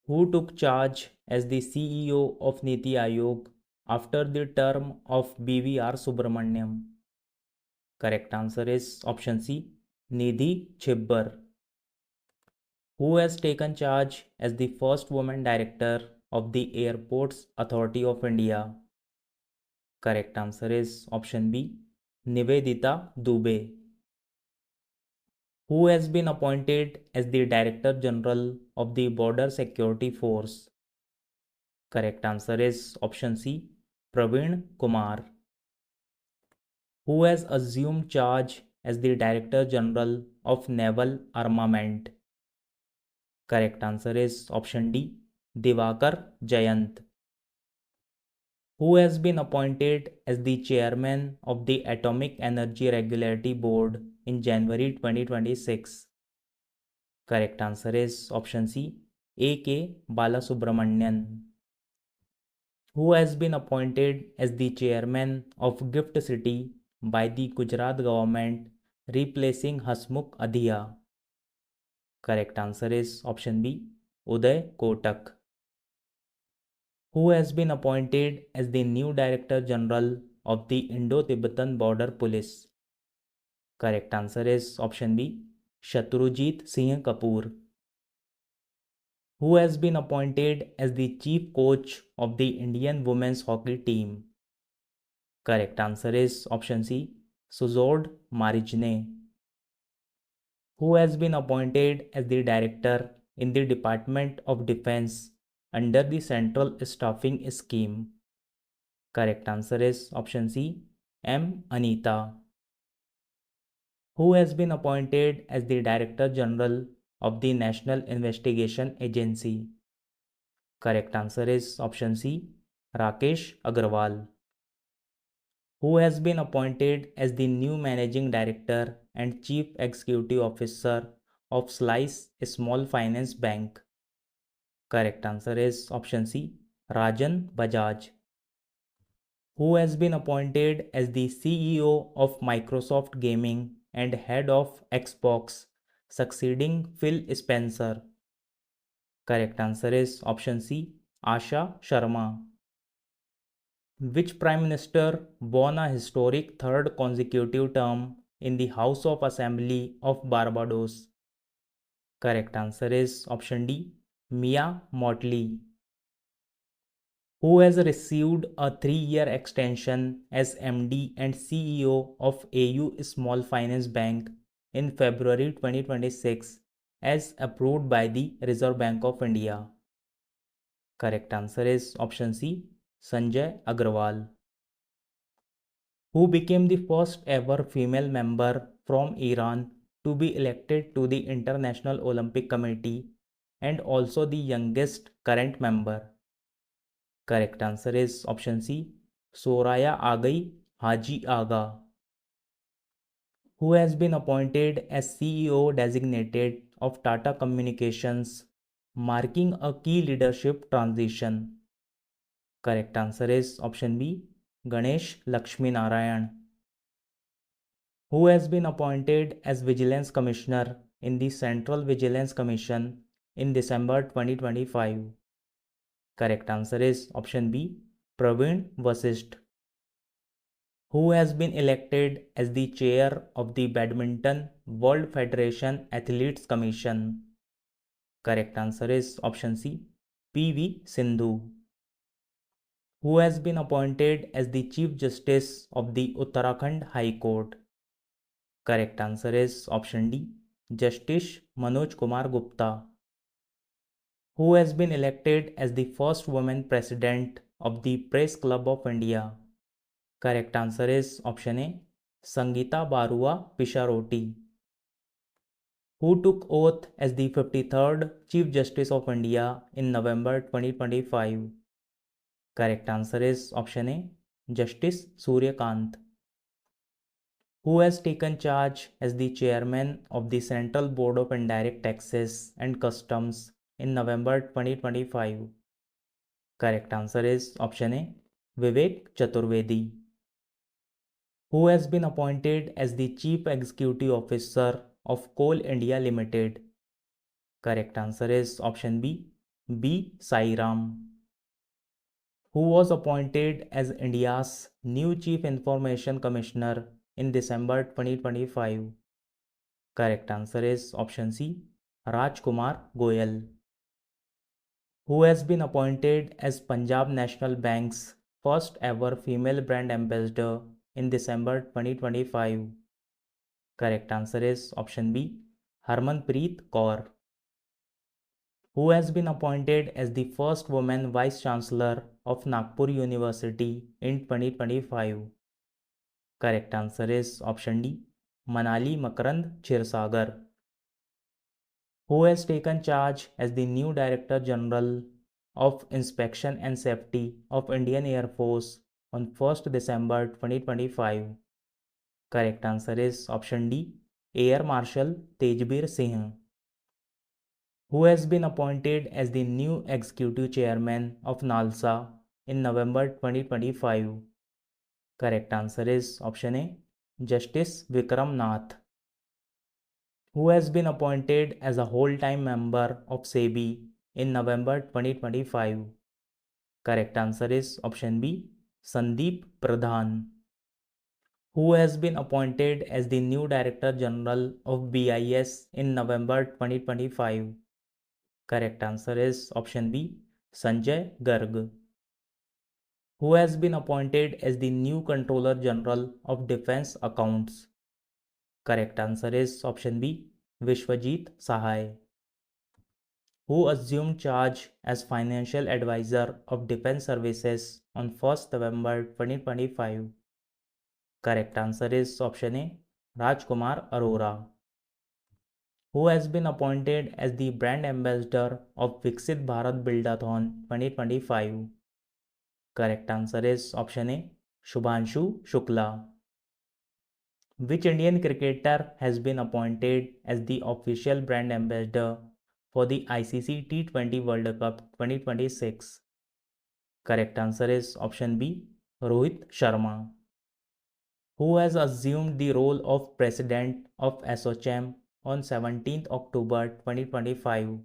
Who took charge as the CEO of Niti Aayog after the term of BVR Subramaniam? Correct answer is option C, Nidhi Chibbar. Who has taken charge as the first woman director of the Airports Authority of India? Correct answer is option B, Nivedita Dubey. Who has been appointed as the Director General of the Border Security Force? Correct answer is option C, Praveen Kumar. Who has assumed charge as the Director General of Naval Armament? Correct answer is option D, Divakar Jayant. Who has been appointed as the Chairman of the Atomic Energy Regulatory Board in January 2026? Correct answer is option C, A.K. Balasubramanian. Who has been appointed as the chairman of Gift City by the Gujarat government, replacing Hasmukh Adhia? Correct answer is option B, Uday Kotak. Who has been appointed as the new Director General of the Indo-Tibetan Border Police? Correct answer is option B, Shatrujit Singh Kapoor. Who has been appointed as the chief coach of the Indian women's hockey team? Correct answer is option C, Suzord Marijne. Who has been appointed as the director in the Department of Defense under the Central Staffing Scheme? Correct answer is option C, M. Anita. Who has been appointed as the Director General of the National Investigation Agency? Correct answer is option C, Rakesh Agarwal. Who has been appointed as the new Managing Director and Chief Executive Officer of Slice Small Finance Bank? Correct answer is option C, Rajan Bajaj. Who has been appointed as the CEO of Microsoft Gaming and head of Xbox, succeeding Phil Spencer? Correct answer is option C, Asha Sharma. Which Prime Minister won a historic third consecutive term in the House of Assembly of Barbados? Correct answer is option D, Mia Mottley. Who has received a 3-year extension as MD and CEO of AU Small Finance Bank in February 2026 as approved by the Reserve Bank of India? Correct answer is option C, Sanjay Agrawal. Who became the first ever female member from Iran to be elected to the International Olympic Committee and also the youngest current member? Correct answer is option C, Soraya Agai Haji Aga. Who has been appointed as CEO designated of Tata Communications, marking a key leadership transition? Correct answer is option B, Ganesh Lakshmi Narayan. Who has been appointed as Vigilance Commissioner in the Central Vigilance Commission in December 2025? Correct answer is option B, Praveen Vasisht. Who has been elected as the chair of the Badminton World Federation Athletes Commission? Correct answer is option C, PV Sindhu. Who has been appointed as the Chief Justice of the Uttarakhand High Court? Correct answer is option D, Justice Manoj Kumar Gupta. Who has been elected as the first woman president of the Press Club of India? Correct answer is option A, Sangeeta Barua Pisharoti. Who took oath as the 53rd Chief Justice of India in November 2025? Correct answer is option A, Justice Suryakant. Who has taken charge as the chairman of the Central Board of Indirect Taxes and Customs in November 2025? Correct answer is option A, Vivek Chaturvedi. Who has been appointed as the Chief Executive Officer of Coal India Limited? Correct answer is option B, B. Sairam. Who was appointed as India's new Chief Information Commissioner in December 2025? Correct answer is option C. Rajkumar Goyal. Who has been appointed as Punjab National Bank's first ever female brand ambassador in December 2025? Correct answer is option B. Harmanpreet Kaur. Who has been appointed as the first woman Vice Chancellor of Nagpur University in 2025? Correct answer is option D. Manali Makarand Chirsagar. Who has taken charge as the new Director General of Inspection and Safety of Indian Air Force on 1st December 2025? Correct answer is option D. Air Marshal Tejbir Singh. Who has been appointed as the new Executive Chairman of NALSA in November 2025? Correct answer is option A. Justice Vikram Nath. Who has been appointed as a whole-time member of SEBI in November 2025? Correct answer is option B. Sandeep Pradhan. Who has been appointed as the new Director General of BIS in November 2025? Correct answer is option B. Sanjay Garg. Who has been appointed as the new Controller General of Defense Accounts? Correct answer is option B. Vishwajit Sahai. Who assumed charge as Financial Advisor of Defense Services on 1st November 2025? Correct answer is option A. Rajkumar Arora. Who has been appointed as the Brand Ambassador of Viksit Bharat Buildathon 2025? Correct answer is option A. Shubhanshu Shukla. Which Indian cricketer has been appointed as the official brand ambassador for the ICC T20 World Cup 2026? Correct answer is option B. Rohit Sharma. Who has assumed the role of President of ASSOCHAM on 17th October 2025?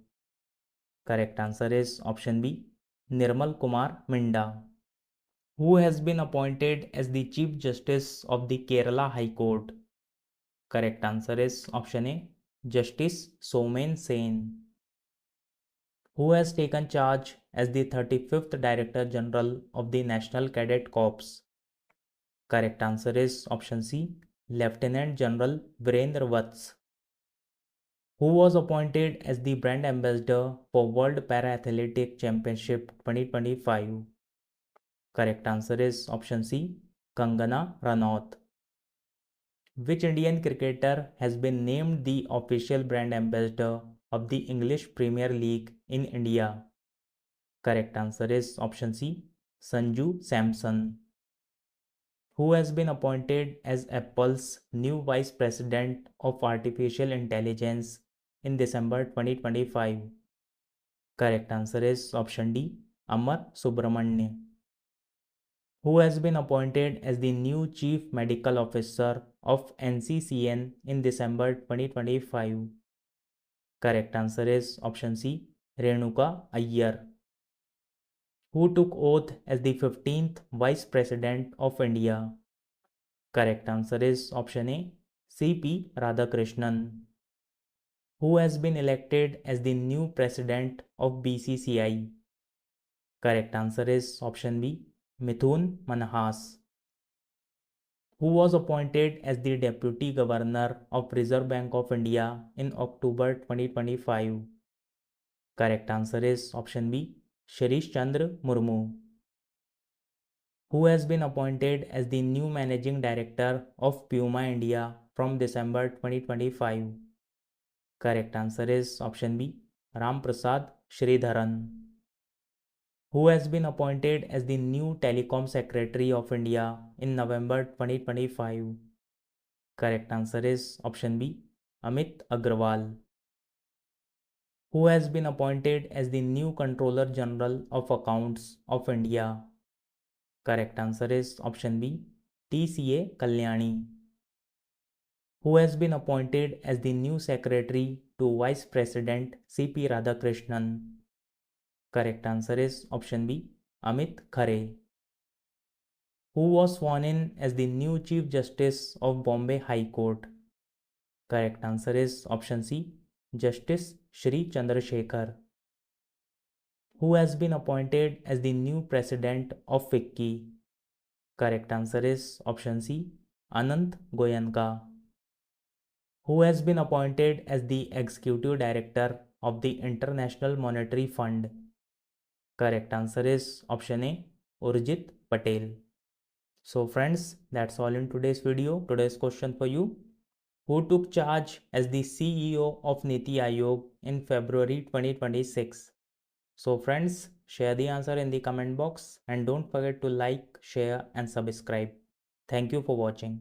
Correct answer is option B. Nirmal Kumar Minda. Who has been appointed as the Chief Justice of the Kerala High Court? Correct answer is option A. Justice Somen Sen. Who has taken charge as the 35th Director General of the National Cadet Corps? Correct answer is option C. Lieutenant General Virendra Vats. Who was appointed as the brand ambassador for World Para-Athletic Championship 2025? Correct answer is option C. Kangana Ranaut. Which Indian cricketer has been named the official brand ambassador of the English Premier League in India? Correct answer is option C. Sanju Samson. Who has been appointed as Apple's new Vice President of Artificial Intelligence in December 2025? Correct answer is option D. Amar Subramanian. Who has been appointed as the new Chief Medical Officer of NCCN in December 2025? Correct answer is option C. Renuka Iyer. Who took oath as the 15th Vice President of India? Correct answer is option A. C.P. Radhakrishnan. Who has been elected as the new President of BCCI? Correct answer is option B. Mithun Manhas. Who was appointed as the Deputy Governor of Reserve Bank of India in October 2025? Correct answer is option B. Shirish Chandra Murmu. Who has been appointed as the new Managing Director of Puma India from December 2025? Correct answer is option B. Ram Prasad Sridharan. Who has been appointed as the new Telecom Secretary of India in November 2025? Correct answer is option B. Amit Agrawal. Who has been appointed as the new Controller General of Accounts of India? Correct answer is option B. TCA Kalyani. Who has been appointed as the new Secretary to Vice President C.P. Radhakrishnan? Correct answer is option B, Amit Khare. Who was sworn in as the new Chief Justice of Bombay High Court? Correct answer is option C, Justice Shri Chandrasekhar. Who has been appointed as the new president of FICCI? Correct answer is option C, Anant Goyanka. Who has been appointed as the executive director of the International Monetary Fund? Correct answer is option A, Urjit Patel. So friends, that's all in today's video. Today's question for you. Who took charge as the CEO of Niti Aayog in February 2026? So friends, share the answer in the comment box and don't forget to like, share and subscribe. Thank you for watching.